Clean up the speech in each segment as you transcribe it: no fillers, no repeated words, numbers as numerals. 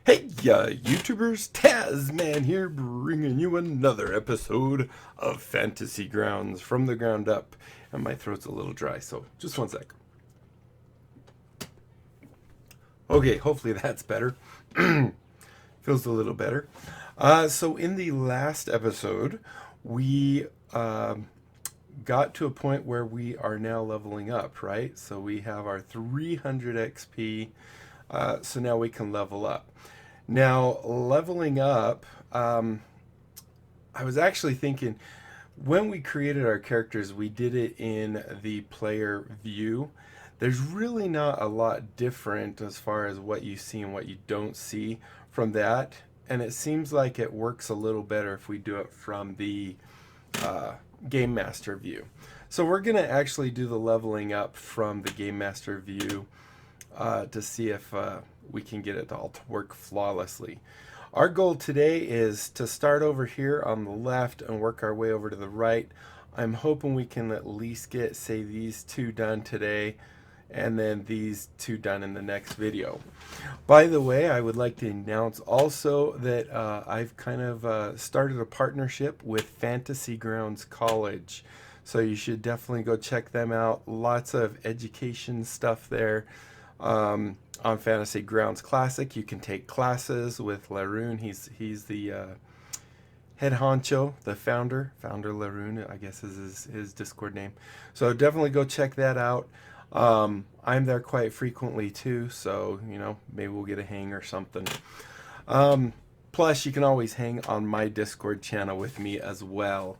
Hey, YouTubers, Tazman here, bringing you another episode of Fantasy Grounds from the ground up. And my throat's a little dry, so just one sec. Okay, hopefully that's better. Feels a little better. So in the last episode, we got to a point where we are now leveling up, right? So we have our 300 XP, so now we can level up. Now, leveling up, I was actually thinking when we created our characters, we did it in the player view. There's really not a lot different as far as what you see and what you don't see from that. And it seems like it works a little better if we do it from the GameMaster view. So we're going to actually do the leveling up from the GameMaster view to see if we can get it all to work flawlessly. Our goal today is to start over here on the left and work our way over to the right. I'm hoping we can at least get, say, these two done today and then these two done in the next video. By the way, I would like to announce also that I've kind of started a partnership with Fantasy Grounds College. So you should definitely go check them out. Lots of education stuff there. On Fantasy Grounds Classic, you can take classes with Laroon. He's the head honcho, the founder Laroon, I guess is his Discord name. So definitely go check that out. I'm there quite frequently too, so maybe we'll get a hang or something. Plus, you can always hang on my Discord channel with me as well.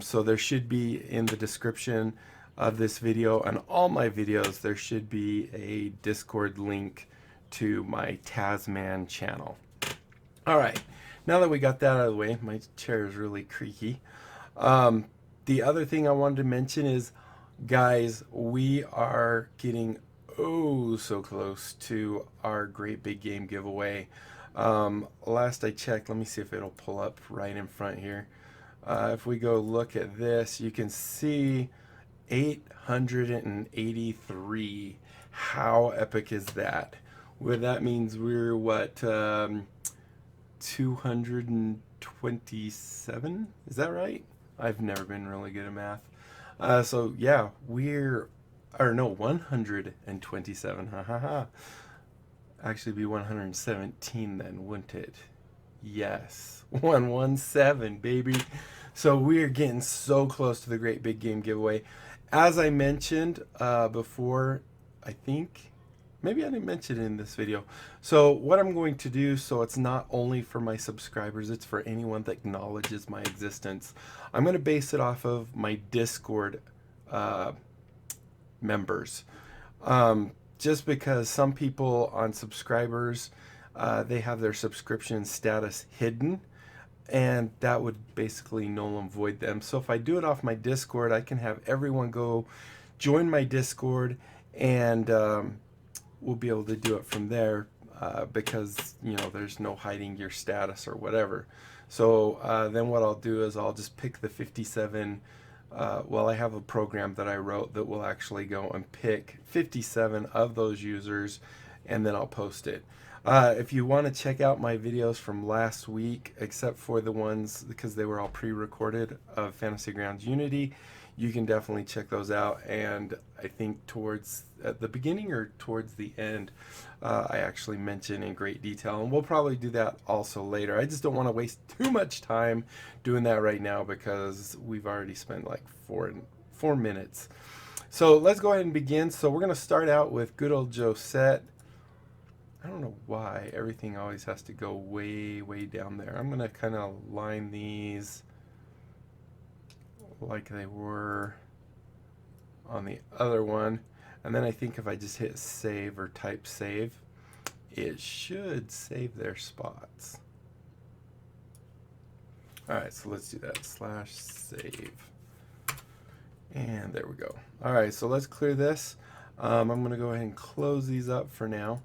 So there should be in the description of this video and all my videos, there should be a Discord link to my Tasman channel. All right, now that we got that out of the way, my chair is really creaky. The other thing I wanted to mention is, guys, we are getting oh so close to our great big game giveaway. Last I checked, let me see if it'll pull up right in front here. If we go look at this, you can see 883. How epic is that? Well, that means we're what, 227? Is that right? I've never been really good at math. So yeah, or no, 127. Ha ha ha. Actually, be 117 then, wouldn't it? Yes, 117, baby. So we are getting so close to the great big game giveaway. As I mentioned before, I think, maybe I didn't mention it in this video. So what I'm going to do, so it's not only for my subscribers, it's for anyone that acknowledges my existence. I'm going to base it off of my Discord members. Just because some people on subscribers, they have their subscription status hidden, and that would basically null and void them. So if I do it off my Discord, I can have everyone go join my Discord, and we'll be able to do it from there because there's no hiding your status or whatever. So then what I'll do is I'll just pick the 57. Well, I have a program that I wrote that will actually go and pick 57 of those users, and then I'll post it. If you want to check out my videos from last week, except for the ones because they were all pre-recorded of Fantasy Grounds Unity, you can definitely check those out. And I think towards at the beginning or towards the end, I actually mention in great detail, and we'll probably do that also later. I just don't want to waste too much time doing that right now because we've already spent like four minutes. So let's go ahead and begin. So we're going to start out with good old Ruleset. I don't know why everything always has to go way, way down there. I'm going to kind of line these like they were on the other one. And then I think if I just hit save or type save, it should save their spots. All right, so let's do that, /save. And there we go. All right, so let's clear this. I'm going to go ahead and close these up for now,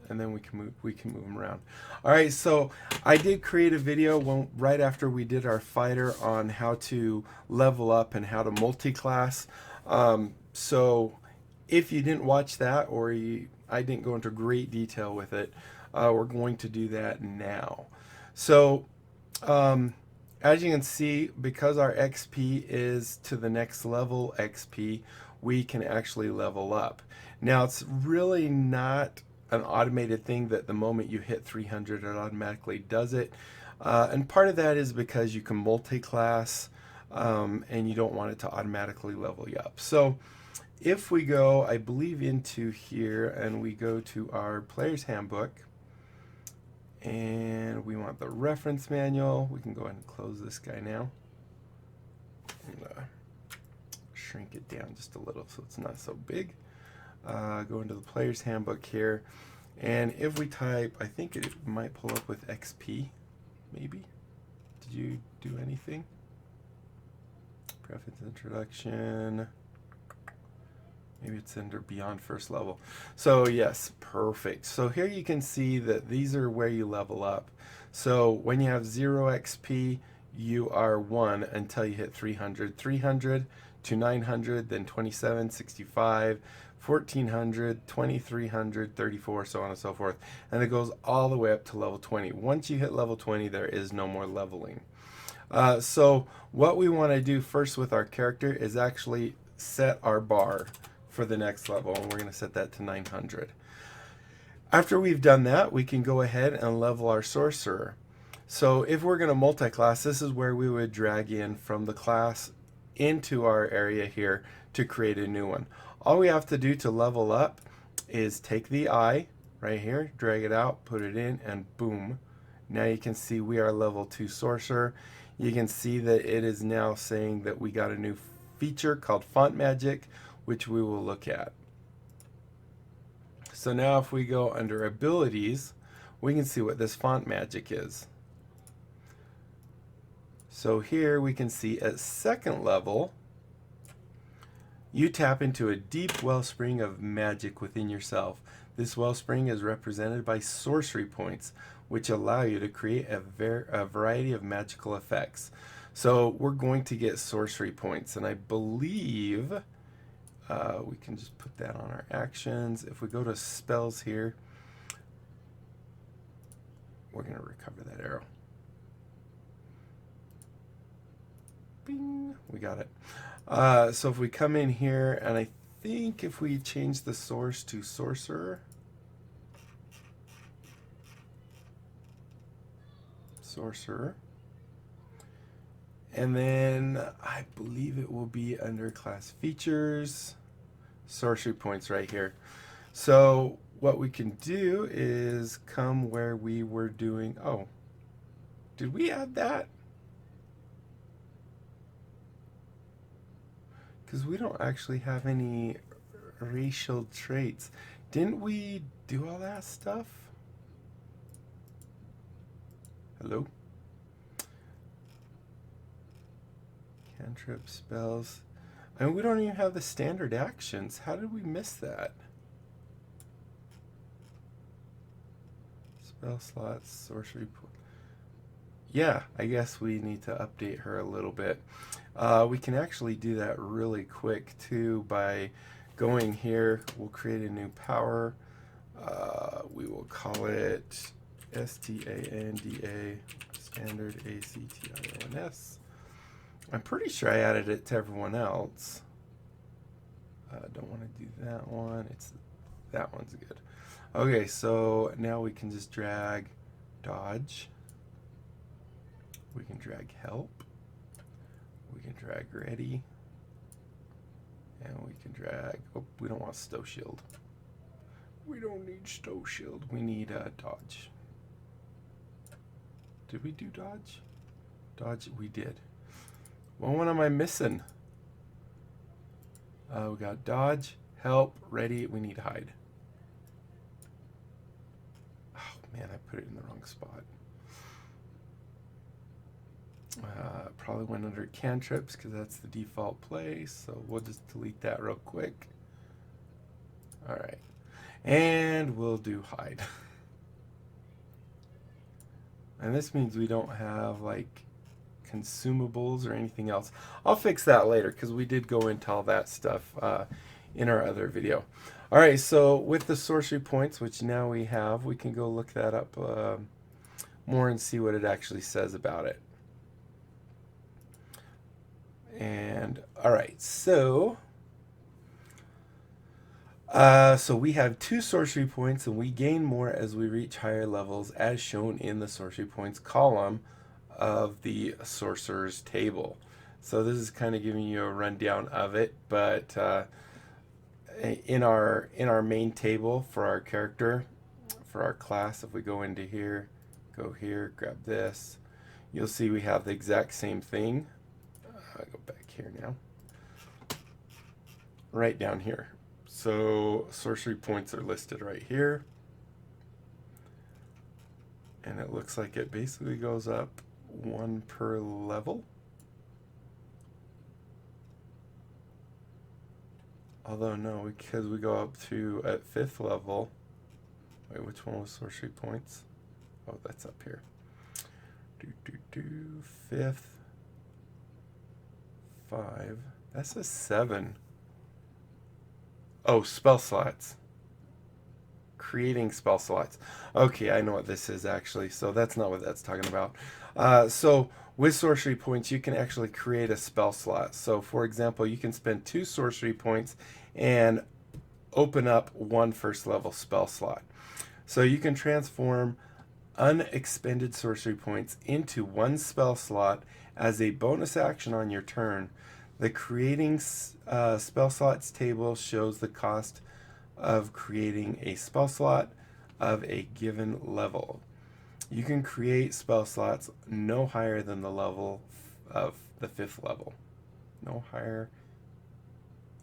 and then we can move them around. All right, so I did create a video right after we did our fighter on how to level up and how to multi-class. So if you didn't watch that, or I didn't go into great detail with it, we're going to do that now. So as you can see, because our XP is to the next level XP, we can actually level up. Now, it's really not an automated thing that the moment you hit 300, it automatically does it. And part of that is because you can multi-class and you don't want it to automatically level you up. So if we go, I believe, into here and we go to our player's handbook, and we want the reference manual, we can go ahead and close this guy now. And, shrink it down just a little so it's not so big. Go into the player's handbook here, and if we type, I think it might pull up with XP, maybe. Did you do anything? Preference introduction. Maybe it's under beyond first level. So yes, perfect. So here you can see that these are where you level up. So when you have 0 XP, you are 1 until you hit 300. 300 to 900, then 27, 65, 1400, 2300, 34, so on and so forth. And it goes all the way up to level 20. Once you hit level 20, there is no more leveling. So what we want to do first with our character is actually set our bar for the next level, and we're going to set that to 900. After we've done that, we can go ahead and level our sorcerer. So if we're going to multi-class, this is where we would drag in from the class into our area here to create a new one. All we have to do to level up is take the eye right here, drag it out, put it in, and boom. Now you can see we are level 2 sorcerer. You can see that it is now saying that we got a new feature called font magic, which we will look at. So now if we go under abilities, we can see what this font magic is. So here we can see at 2nd level, you tap into a deep wellspring of magic within yourself. This wellspring is represented by sorcery points, which allow you to create a variety of magical effects. So we're going to get sorcery points, and I believe we can just put that on our actions. If we go to spells here, we're going to recover that arrow. Bing, we got it. So if we come in here, and I think if we change the source to sorcerer, and then I believe it will be under class features, sorcery points right here. So what we can do is come where we were doing, oh, did we add that? Because we don't actually have any racial traits. Didn't we do all that stuff? Hello? Cantrip spells. I mean, we don't even have the standard actions. How did we miss that? Spell slots, sorcery. Yeah, I guess we need to update her a little bit. We can actually do that really quick too by going here. We'll create a new power. We will call it STANDA, standard ACTIONS. I'm pretty sure I added it to everyone else. Don't want to do that one. That one's good. Okay, so now we can just drag dodge. We can drag help. We can drag ready. And we can drag, oh, we don't want stow shield. We don't need stow shield. We need dodge. Did we do dodge? Dodge, we did. Well, what am I missing? We got dodge, help, ready, we need hide. Oh man, I put it in the wrong spot. Probably went under cantrips because that's the default place, so we'll just delete that real quick. All right, and we'll do hide. And this means we don't have like consumables or anything else. I'll fix that later because we did go into all that stuff in our other video. All right, so with the sorcery points, which now we have, we can go look that up more and see what it actually says about it. And all right, so we have 2 sorcery points, and we gain more as we reach higher levels, as shown in the sorcery points column of the sorcerer's table. So this is kind of giving you a rundown of it, but in our main table for our character, for our class, if we go into here, go here, grab this, you'll see we have the exact same thing. I'll go back here now, right down here. So sorcery points are listed right here, and it looks like it basically goes up 1 per level. Although no, because we go up to at 5th level. Wait, which one was sorcery points? Oh, that's up here. 5th, 5. That's a 7. Oh, spell slots. Creating spell slots. Okay, I know what this is actually. So that's not what that's talking about. So with sorcery points, you can actually create a spell slot. So for example, you can spend 2 sorcery points and open up 1 first level spell slot. So you can transform unexpended sorcery points into 1 spell slot as a bonus action on your turn. The creating spell slots table shows the cost of creating a spell slot of a given level. You can create spell slots no higher than the level of the 5th level. No higher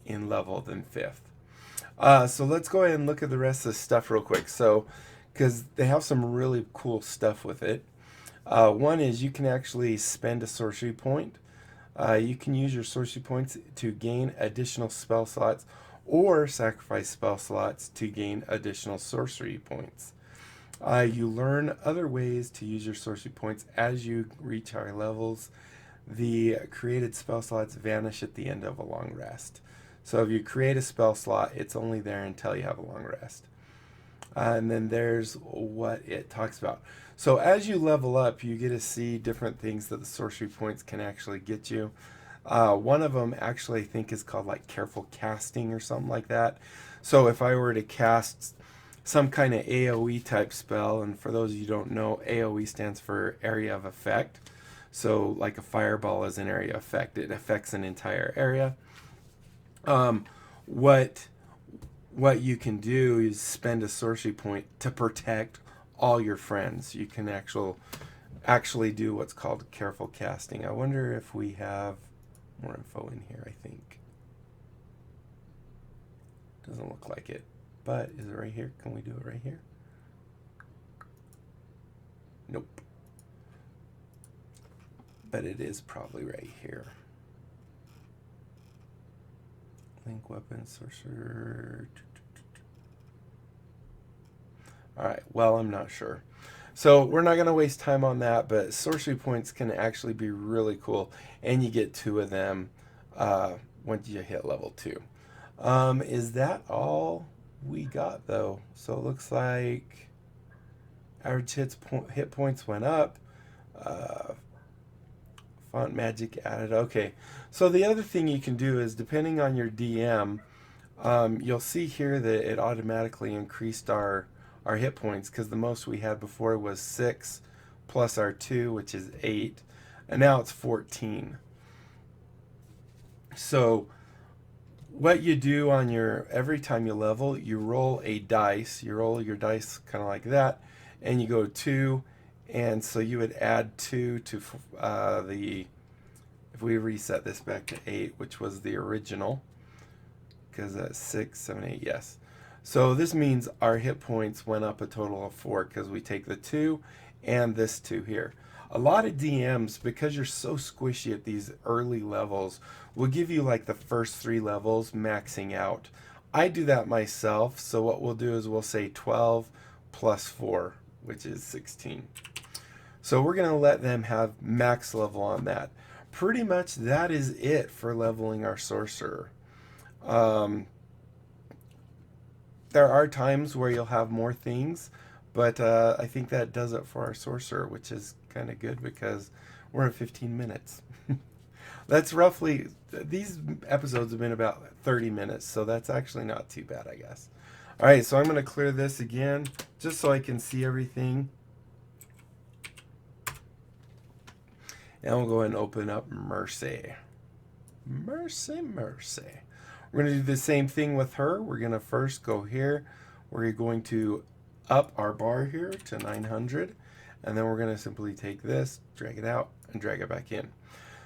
in level than 5th. So let's go ahead and look at the rest of the stuff real quick. So, because they have some really cool stuff with it. One is you can actually spend a sorcery point. You can use your sorcery points to gain additional spell slots, or sacrifice spell slots to gain additional sorcery points. You learn other ways to use your sorcery points as you reach higher levels. The created spell slots vanish at the end of a long rest. So if you create a spell slot, it's only there until you have a long rest. And then there's what it talks about. So as you level up, you get to see different things that the sorcery points can actually get you. One of them actually I think is called like careful casting or something like that. So if I were to cast some kind of AoE type spell, and for those of you who don't know, AoE stands for area of effect. So like a fireball is an area effect. It affects an entire area. What you can do is spend a sorcery point to protect all your friends. You can actually do what's called careful casting. I wonder if we have more info in here. I think doesn't look like it, but is it right here? Can we do it right here? Nope, but it is probably right here. Link weapon sorcerer. All right, well, I'm not sure. So we're not going to waste time on that, but sorcery points can actually be really cool, and you get 2 of them once you hit level 2. Is that all we got, though? So it looks like average hit points went up. Font magic added. Okay, so the other thing you can do is, depending on your DM, you'll see here that it automatically increased our hit points, because the most we had before was 6 plus our 2, which is 8, and now it's 14. So what you do on every time you level, you roll a dice. You roll your dice kind of like that, and you go 2, and so you would add 2 to if we reset this back to 8, which was the original, because that's 6, 7, 8, yes. So this means our hit points went up a total of 4, because we take the 2 and this 2 here. A lot of DMs, because you're so squishy at these early levels, will give you like the first 3 levels maxing out. I do that myself, so what we'll do is we'll say 12 plus 4, which is 16. So we're going to let them have max level on that. Pretty much that is it for leveling our sorcerer. there are times where you'll have more things, but I think that does it for our sorcerer, which is kind of good because we're at 15 minutes. That's roughly, these episodes have been about 30 minutes, so that's actually not too bad, I guess. All right, so I'm going to clear this again just so I can see everything. And we'll go ahead and open up Mercy. Mercy, Mercy. We're going to do the same thing with her. We're going to first go here. We're going to up our bar here to 900. And then we're going to simply take this, drag it out, and drag it back in.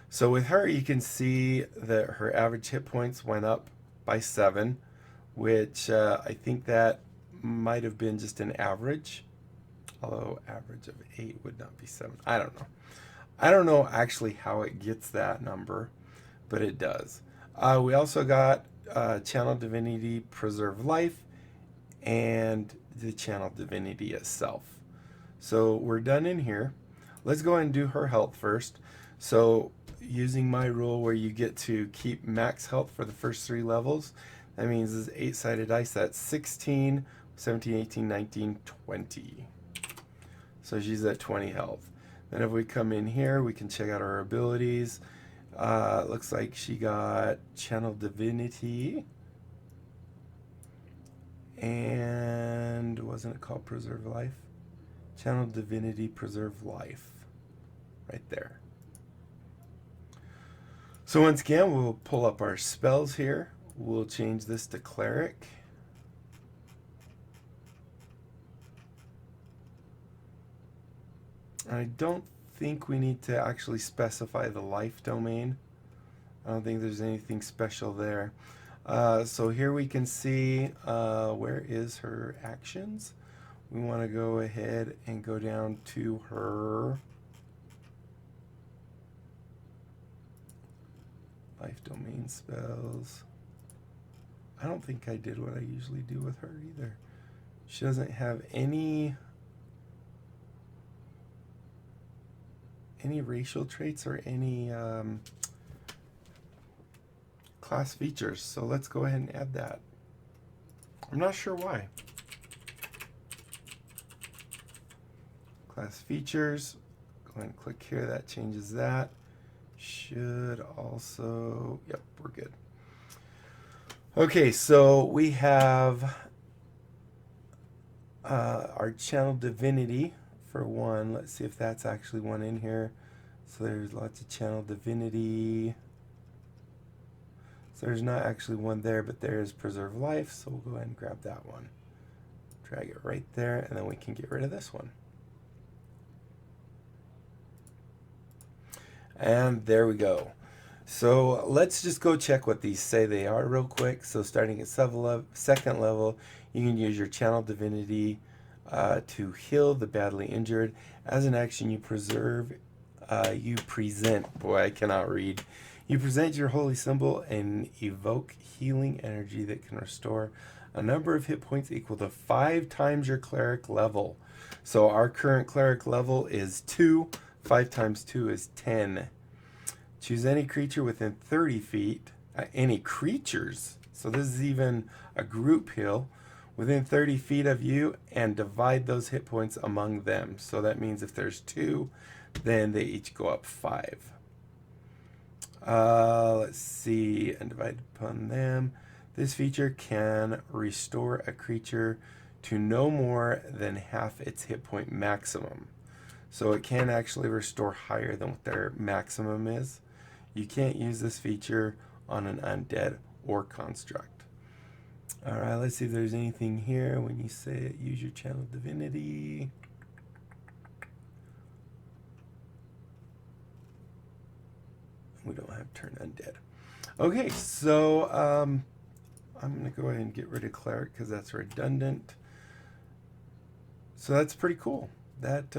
So with her, you can see that her average hit points went up by 7, which I think that might have been just an average. Although average of 8 would not be 7. I don't know. I don't know actually how it gets that number, but it does. We also got Channel Divinity Preserve Life and the Channel Divinity itself. So we're done in here. Let's go ahead and do her health first. So using my rule where you get to keep max health for the first 3 levels, that means this 8-sided dice, that's 16, 17, 18, 19, 20. So she's at 20 health. Then if we come in here, we can check out her abilities. Looks like she got Channel Divinity. And wasn't it called Preserve Life? Channel Divinity Preserve Life. Right there. So once again, we'll pull up our spells here. We'll change this to Cleric. I don't think we need to actually specify the life domain. I don't think there's anything special there. So here we can see where is her actions. We want to go ahead and go down to her life domain spells. I don't think I did what I usually do with her either. She doesn't have any racial traits or any class features. So let's go ahead and add that. I'm not sure why. Class features. Go ahead and click here. That changes that. Should also, yep, we're good. Okay, so we have our Channel Divinity for one. Let's see if that's actually one in here. So there's lots of Channel Divinity. So there's not actually one there, but there is Preserve Life. So we'll go ahead and grab that one. Drag it right there, and then we can get rid of this one. And there we go. So let's just go check what these say they are real quick. So starting at second level, you can use your Channel Divinity to heal the badly injured. As an action, you present, boy, I cannot read. You present your holy symbol and evoke healing energy that can restore a number of hit points equal to 5 times your cleric level. So our current cleric level is 2. 5 times 2 is 10. Choose any creature within 30 feet. Any creatures. So this is even a group heal within 30 feet of you and divide those hit points among them. So that means if there's 2, then they each go up 5. Let's see, and divide upon them. This feature can restore a creature to no more than half its hit point maximum. So it can actually restore higher than what their maximum is. You can't use this feature on an undead or construct. All right, let's see if there's anything here when you say it, use your Channel Divinity. We don't have turn undead. Okay, so I'm going to go ahead and get rid of Cleric because that's redundant. So that's pretty cool. That's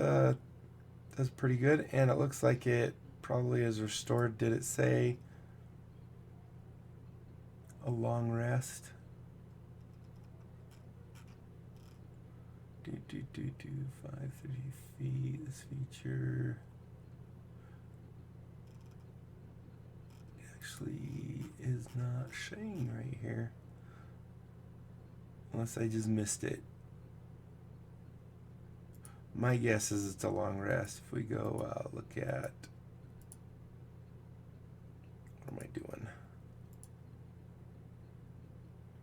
pretty good, and it looks like it probably is restored. Did it say a long rest? 530 feet. This feature actually is not showing right here. Unless I just missed it. My guess is it's a long rest. If we go look at, what am I doing?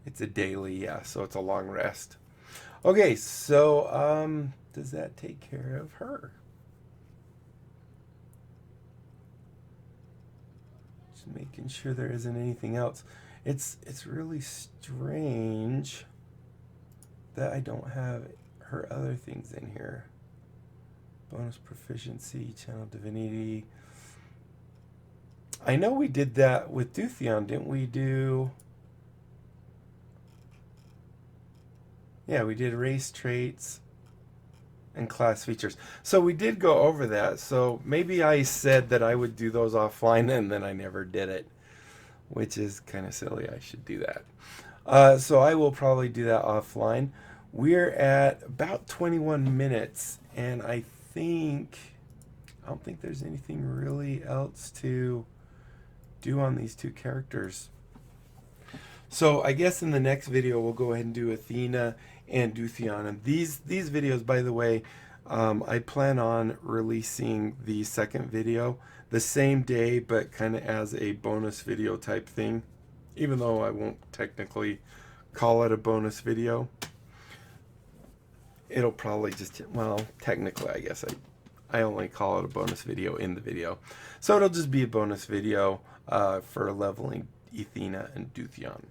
It's a daily, yeah, so it's a long rest. Okay, so does that take care of her? Just making sure there isn't anything else. It's really strange that I don't have her other things in here. Bonus proficiency, channel divinity. I know we did that with Dutheon, didn't we do? Yeah, we did race traits and class features. So we did go over that. So maybe I said that I would do those offline and then I never did it, which is kind of silly. I should do that. So I will probably do that offline. We're at about 21 minutes, and I don't think there's anything really else to do on these two characters. So I guess in the next video we'll go ahead and do Athena and Dutheon. And these videos, by the way, I plan on releasing the second video the same day, but kind of as a bonus video type thing, even though I won't technically call it a bonus video. It'll probably just, well, technically I guess I only call it a bonus video in the video. So it'll just be a bonus video for leveling Athena and Dutheon.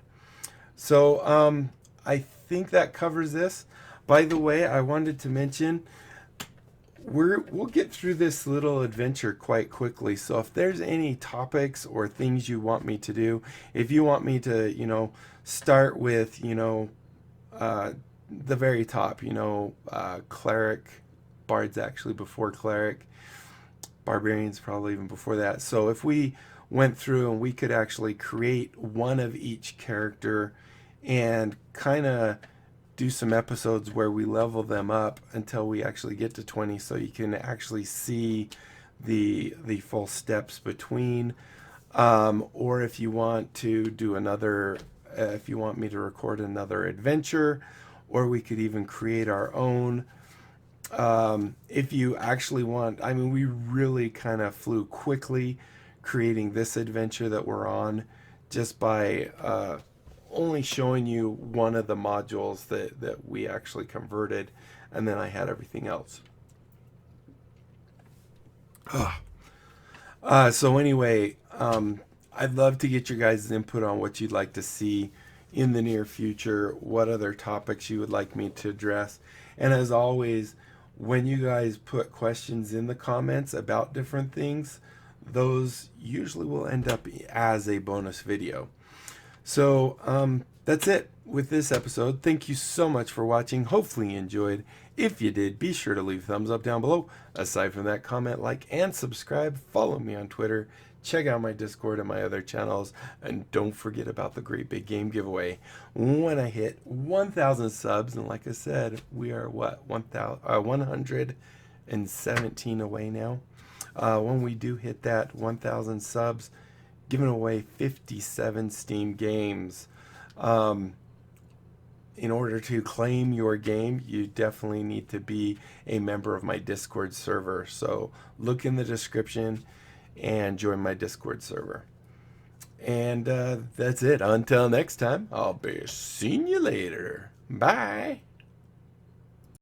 So I think that covers this. By the way, I wanted to mention we'll get through this little adventure quite quickly. So if there's any topics or things you want me to do, if you want me to, start with, the very top, cleric, bard's actually before cleric, barbarian's probably even before that. So if we went through and we could actually create one of each character and kind of do some episodes where we level them up until we actually get to 20, so you can actually see the full steps between, or if you want to do another, if you want me to record another adventure, or we could even create our own. If you actually want, I mean, we really kind of flew quickly creating this adventure that we're on just by only showing you one of the modules that we actually converted, and then I had everything else. So anyway, I'd love to get your guys' input on what you'd like to see in the near future, what other topics you would like me to address. And as always, when you guys put questions in the comments about different things, those usually will end up as a bonus video. So that's it with this episode. Thank you so much for watching. Hopefully you enjoyed. If you did, be sure to leave a thumbs up down below. Aside from that, comment, like, and subscribe. Follow me on Twitter. Check out my Discord and my other channels. And don't forget about the Great Big Game Giveaway. When I hit 1,000 subs, and like I said, we are what, 117 away now. When we do hit that 1,000 subs, giving away 57 Steam games. In order to claim your game, you definitely need to be a member of my Discord server. So look in the description and join my Discord server. And that's it. Until next time, I'll be seeing you later. Bye.